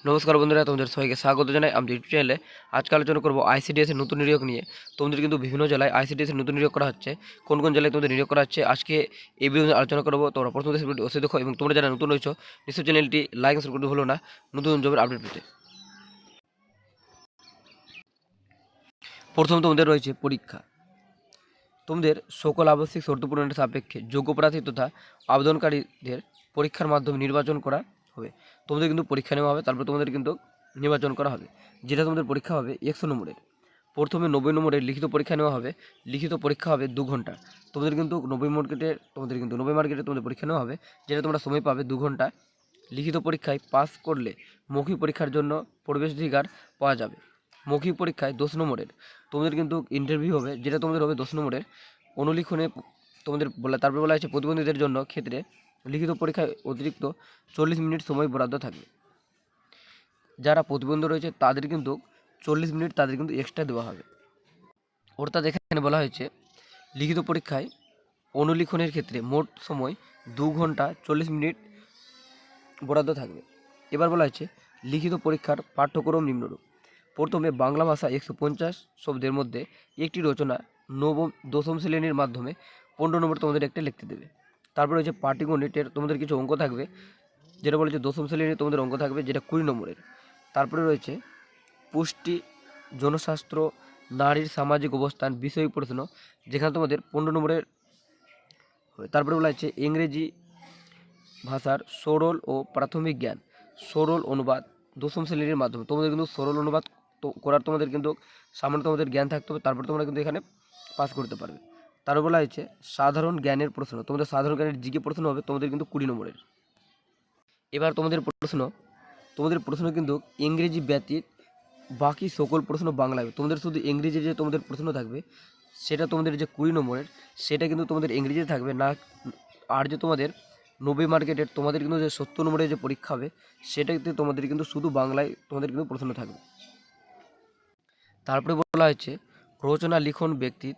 নমস্কার বন্ধুরা, তোমাদের সবাইকে স্বাগত জানাই আমাদের ইউটিউব চ্যানেলে। আজকে আলোচনা করব আইসিডিএস এর নতুন নিয়োগ নিয়ে। তোমাদের কিন্তু বিভিন্ন জেলায় আইসিডিএস এর নতুন নিয়োগ করা হচ্ছে। কোন কোন জেলায় তোমাদের নিয়োগ করা হচ্ছে আজকে এই ভিডিওতে আলোচনা করব। তোমরা প্রথম ভিডিওটি অবশ্যই দেখো এবং তোমরা যারা নতুন রয়েছো নিশ্চয়ই চ্যানেলটি লাইক শেয়ার করতে ভুলো না নতুন জবের আপডেট পেতে। প্রথম তোমাদের রয়েছে পরীক্ষা। তোমাদের সকল আবশ্যিক শর্ত পূরণের সাপেক্ষে যোগ্য প্রার্থী তথা আবেদনকারীদের পরীক্ষার মাধ্যমে নির্বাচন করা হবে। তোমাদের কিন্তু পরীক্ষা নেওয়া হবে, তারপর তোমাদের কিন্তু নির্বাচন করা হবে। যেটা তোমাদের পরীক্ষা হবে 100 নম্বরের। প্রথমে 90 নম্বরের লিখিত পরীক্ষা নেওয়া হবে। লিখিত পরীক্ষা হবে 2 ঘন্টা। তোমাদের কিন্তু 90 মার্কেটে তোমাদের পরীক্ষা নেওয়া হবে, যেটা তোমরা সময় পাবে 2 ঘন্টা। লিখিত পরীক্ষায় পাস করলে মৌখিক পরীক্ষার জন্য প্রবেশাধিকার পাওয়া যাবে। মৌখিক পরীক্ষায় 10 নম্বরের তোমাদের কিন্তু ইন্টারভিউ হবে, যেটা তোমাদের হবে 10 নম্বরের। অনুলিখনে তোমাদের তারপরে বলা হয়েছে প্রতিবন্ধীদের জন্য ক্ষেত্রে লিখিত পরীক্ষায় অতিরিক্ত 40 মিনিট সময় বরাদ্দ থাকবে। যারা প্রতিবন্ধী রয়েছে তাদের কিন্তু 40 মিনিট তাদের কিন্তু এক্সট্রা দেওয়া হবে। অর্থাৎ এখানে বলা হয়েছে লিখিত পরীক্ষায় অনুলিখনের ক্ষেত্রে মোট সময় 2 ঘন্টা 40 মিনিট বরাদ্দ থাকবে। এবার বলা হয়েছে লিখিত পরীক্ষার পাঠ্যক্রম নিম্নরূপ। প্রথমে বাংলা ভাষা 150 শব্দের মধ্যে একটি রচনা দশম শ্রেণীর মাধ্যমে 15 নম্বর তোমাদের একটা লিখতে দেবে। তারপরে হচ্ছে পাটিগণিতের তোমাদের কিছু অঙ্ক থাকবে, যেটা বলেছে দশম শ্রেণীর তোমাদের অঙ্ক থাকবে, যেটা 20 নম্বরের। তারপরে রয়েছে পুষ্টি, জনশাস্ত্র, নারীর সামাজিক অবস্থান বিষয় প্রশ্ন, যেখানে তোমাদের 15 নম্বরের হবে। তারপরে বলা হচ্ছে ইংরেজি ভাষার সরল ও প্রাথমিক জ্ঞান, সরল অনুবাদ দশম শ্রেণীর মাধ্যমে। তোমাদের কিন্তু সরল অনুবাদ করার তোমাদের কিন্তু সামান্য তোমাদের জ্ঞান থাকতে হবে, তারপর তোমরা কিন্তু এখানে পাস করতে পারবে। তারপর বলা হয়েছে সাধারণ জ্ঞানের প্রশ্ন, তোমাদের সাধারণ জ্ঞানের জিকে প্রশ্ন হবে তোমাদের কিন্তু 20 নম্বরের। এবার তোমাদের প্রশ্ন কিন্তু ইংরেজি ব্যতীত বাকি সকল প্রশ্ন বাংলায়। তোমাদের শুধু ইংরেজি যে তোমাদের প্রশ্ন থাকবে সেটা তোমাদের যে 20 নম্বরের সেটা কিন্তু তোমাদের ইংরেজিতে থাকবে না। আর যে তোমাদের 90 মার্কেটের তোমাদের কিন্তু যে 70 নম্বরের যে পরীক্ষা হবে সেটাতে তোমাদের কিন্তু শুধু বাংলায় তোমাদের কিন্তু প্রশ্ন থাকবে। তারপরে বলা হয়েছে রচনা লিখন ব্যক্তির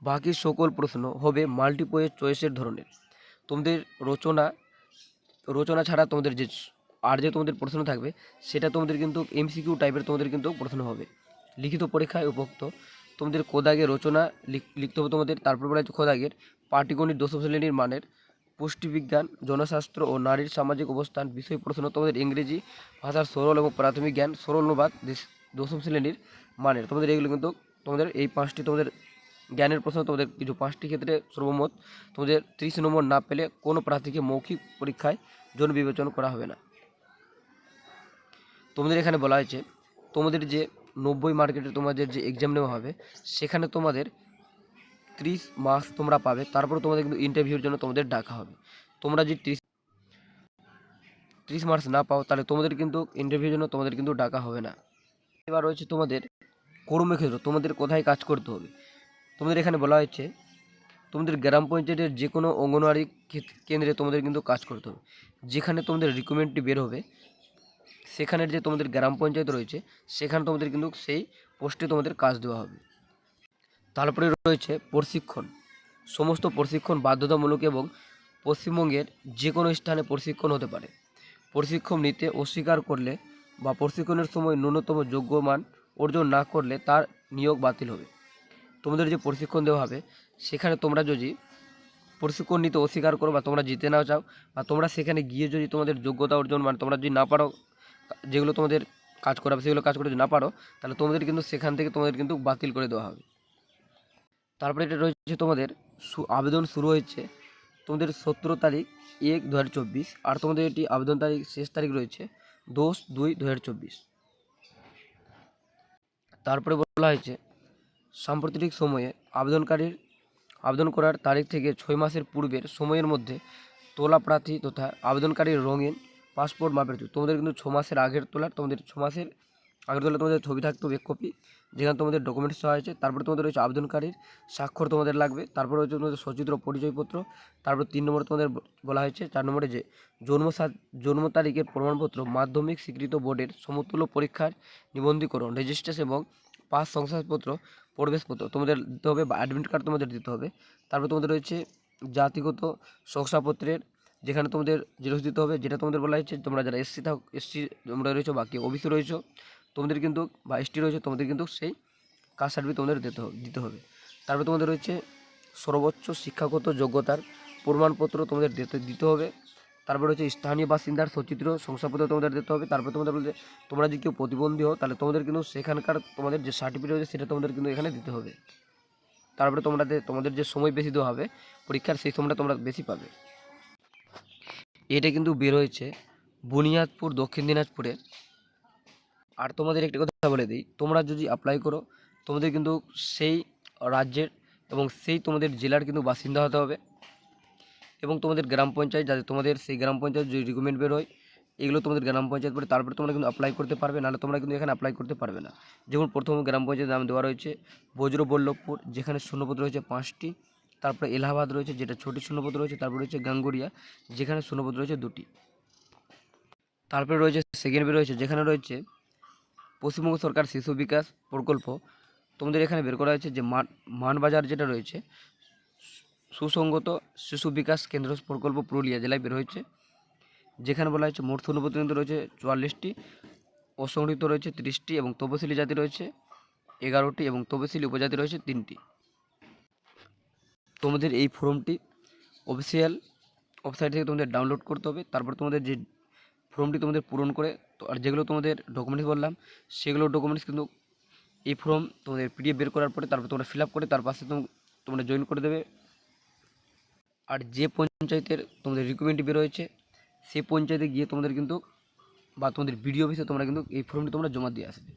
বাকি সকল প্রশ্ন হবে মাল্টিপল চয়েসের ধরনের। তোমাদের রচনা ছাড়া তোমাদের যে তোমাদের প্রশ্ন থাকবে সেটা তোমাদের কিন্তু এমসিকিউ টাইপের তোমাদের কিন্তু প্রশ্ন হবে। লিখিত পরীক্ষায় উপযুক্ত তোমাদের খোদাগে রচনা লিখতে হবে তোমাদের। তারপর বলা হচ্ছে খোদাগের পাটিগণিত দশম শ্রেণীর মানের, পুষ্টিবিজ্ঞান, জনশাস্ত্র ও নারীর সামাজিক অবস্থান বিষয় প্রশ্ন তোমাদের ইংরেজি ভাষার সরল এবং প্রাথমিক জ্ঞান, সরল অনুবাদ দশম শ্রেণীর মানের। তোমাদের এগুলো কিন্তু তোমাদের এই 5টি তোমাদের জ্ঞানের প্রশ্ন তোমাদের কিছু 5টি ক্ষেত্রে সর্বমোট তোমাদের 30 নম্বর না পেলে কোনো প্রার্থীকে মৌখিক পরীক্ষায় জন্য বিবেচন করা হবে না। তোমাদের এখানে বলা হয়েছে তোমাদের যে 90 মার্কেটে তোমাদের যে এক্সাম নেওয়া হবে সেখানে তোমাদের 30 মার্কস তোমরা পাবে। তারপর তোমাদের কিন্তু ইন্টারভিউর জন্য তোমাদের ডাকা হবে। তোমরা যদি 30 মার্কস না পাও তাহলে তোমাদের কিন্তু ইন্টারভিউর জন্য তোমাদের কিন্তু ডাকা হবে না। এবার রয়েছে তোমাদের কর্মক্ষেত্র, তোমাদের কোথায় কাজ করতে হবে। তোমাদের এখানে বলা হয়েছে তোমাদের গ্রাম পঞ্চায়েতের যে কোনো অঙ্গনওয়াড়ি কেন্দ্রে তোমাদের কিন্তু কাজ করতে হবে। যেখানে তোমাদের রিক্রুটমেন্টটি বের হবে সেখানের যে তোমাদের গ্রাম পঞ্চায়েত রয়েছে সেখানে তোমাদের কিন্তু সেই পোস্টে তোমাদের কাজ দেওয়া হবে। তারপরে রয়েছে প্রশিক্ষণ। সমস্ত প্রশিক্ষণ বাধ্যতামূলক এবং পশ্চিমবঙ্গের যে কোনো স্থানে প্রশিক্ষণ হতে পারে। প্রশিক্ষণ নিতে অস্বীকার করলে বা প্রশিক্ষণের সময় ন্যূনতম যোগ্য মান অর্জন না করলে তার নিয়োগ বাতিল হবে। তোমাদের যে প্রশিক্ষণ দেওয়া হবে সেখানে তোমরা যদি প্রশিক্ষণ নিতে অস্বীকার করো বা তোমরা জিতে না চাও বা তোমরা সেখানে গিয়ে যদি তোমাদের যোগ্যতা অর্জন মানে তোমরা যদি না পারো যেগুলো তোমাদের কাজ করাবে সেগুলো কাজ করে যদি না পারো তাহলে তোমাদের কিন্তু সেখান থেকে তোমাদের কিন্তু বাতিল করে দেওয়া হবে। তারপরে এটা রয়েছে তোমাদের আবেদন শুরু হয়েছে তোমাদের 17 তারিখ 1/2024 আর তোমাদের এটি আবেদন তারিখ শেষ তারিখ রয়েছে 10/2/2024। তারপরে বলা হয়েছে সাম্প্রতিক সময়ে আবেদন করার তারিখ থেকে 6 মাসের পূর্বের সময়ের মধ্যে তোলা প্রার্থী তথা আবেদনকারীর রঙিন পাসপোর্ট মাপের ছবি। তোমাদের কিন্তু 6 মাসের আগের তোলা, তোমাদের 6 মাসের আগের তোলা তোমাদের ছবি থাকতে হবে 1 কপি, যেখানে তোমাদের ডকুমেন্টস দেওয়া হয়েছে। তারপরে তোমাদের রয়েছে আবেদনকারীর স্বাক্ষর তোমাদের লাগবে। তারপরে হচ্ছে তোমাদের সচিত্র পরিচয়পত্র। তারপর 3 নম্বরে তোমাদের বলা হয়েছে 4 নম্বরে যে জন্ম তারিখের প্রমাণপত্র, মাধ্যমিক স্বীকৃত বোর্ডের সমতুল্য পরীক্ষার নিবন্ধীকরণ, রেজিস্ট্রেশন এবং পাস শংসাপত্র, প্রবেশপত্র তোমাদের দিতে হবে বা অ্যাডমিট কার্ড তোমাদের দিতে হবে। তারপর তোমাদের রয়েছে জাতিগত শংসাপত্রের যেখানে তোমাদের জেরক্স দিতে হবে, যেটা তোমাদের বলা হচ্ছে তোমরা যারা এসসি তোমরা রয়েছো বা কেউ ওবিসি রয়েছো তোমাদের কিন্তু, বা এসটি রয়েছে তোমাদের কিন্তু সেই কাস্ট সার্টিফিকেট তোমাদের দিতে হবে। তারপরে তোমাদের রয়েছে সর্বোচ্চ শিক্ষাগত যোগ্যতার প্রমাণপত্র তোমাদের দিতে হবে। তারপরে হচ্ছে স্থানীয় বাসিন্দার সচিত্র শংসাপত্র তোমাদের দিতে হবে। তারপরে তোমাদের বলতে তোমরা যদি কেউ প্রতিবন্ধী হও তাহলে তোমাদের কিন্তু সেখানকার তোমাদের যে সার্টিফিকেট রয়েছে সেটা তোমাদের কিন্তু এখানে দিতে হবে। তারপরে তোমাদের যে সময় বেশি দেওয়া হবে পরীক্ষার, সেই সময়টা তোমরা বেশি পাবে। এটা কিন্তু বের হয়েছে বুনিয়াদপুর, দক্ষিণ দিনাজপুরে। আর তোমাদের একটি কথা বলে দিই, তোমরা যদি অ্যাপ্লাই করো তোমাদের কিন্তু সেই রাজ্যের এবং সেই তোমাদের জেলার কিন্তু বাসিন্দা হতে হবে, এবং তোমাদের গ্রাম পঞ্চায়েত, যাতে তোমাদের সেই গ্রাম পঞ্চায়েত যে রিকমেন্ড বের হয় এগুলো তোমাদের গ্রাম পঞ্চায়েত পড়ে, তারপরে তোমরা কিন্তু অ্যাপ্লাই করতে পারবে, নাহলে তোমরা কিন্তু এখানে অ্যাপ্লাই করতে পারবে না। যেমন প্রথম গ্রাম পঞ্চায়েত নাম দেওয়া রয়েছে বজ্রবল্লভপুর, যেখানে শূন্যপদ রয়েছে 5টি। তারপরে এলাহাবাদ রয়েছে, যেটা 6টি শূন্যপদ রয়েছে। তারপরে রয়েছে গাঙ্গুরিয়া, যেখানে শূন্যপদ রয়েছে 2টি। তারপরে রয়েছে সেকেন্ড বের রয়েছে, যেখানে রয়েছে পশ্চিমবঙ্গ সরকার শিশু বিকাশ প্রকল্প। তোমাদের এখানে বের করা হয়েছে যে মানবাজার যেটা রয়েছে সুসংগত শিশু বিকাশ কেন্দ্র প্রকল্প পুরুলিয়া জেলায় বের হয়েছে, যেখানে বলা হয়েছে মোট শূন্যপদ কিন্তু রয়েছে 44টি, অসংরক্ষিত রয়েছে 30টি, এবং তপশিলি জাতি রয়েছে 11টি, এবং তপশিলি উপজাতি রয়েছে 3টি। তোমাদের এই ফর্মটি অফিসিয়াল ওয়েবসাইট থেকে তোমাদের ডাউনলোড করতে হবে। তারপর তোমাদের যে ফর্মটি তোমাদের পূরণ করে, আর যেগুলো তোমাদের ডকুমেন্টস বললাম সেগুলো ডকুমেন্টস কিন্তু এই ফর্ম তোমাদের পিডিএফ বের করার পরে তারপর তোমরা ফিল আপ করে তার পাশে তোমরা জয়েন করে দেবে। আর যে পঞ্চায়েতের তোমাদের রিকমেন্ড বের হয়েছে সেই পঞ্চায়েতে গিয়ে তোমাদের কিন্তু, বা তোমাদের বিডিও অফিসে তোমরা কিন্তু এই ফর্মটি তোমরা জমা দিয়ে আসবে।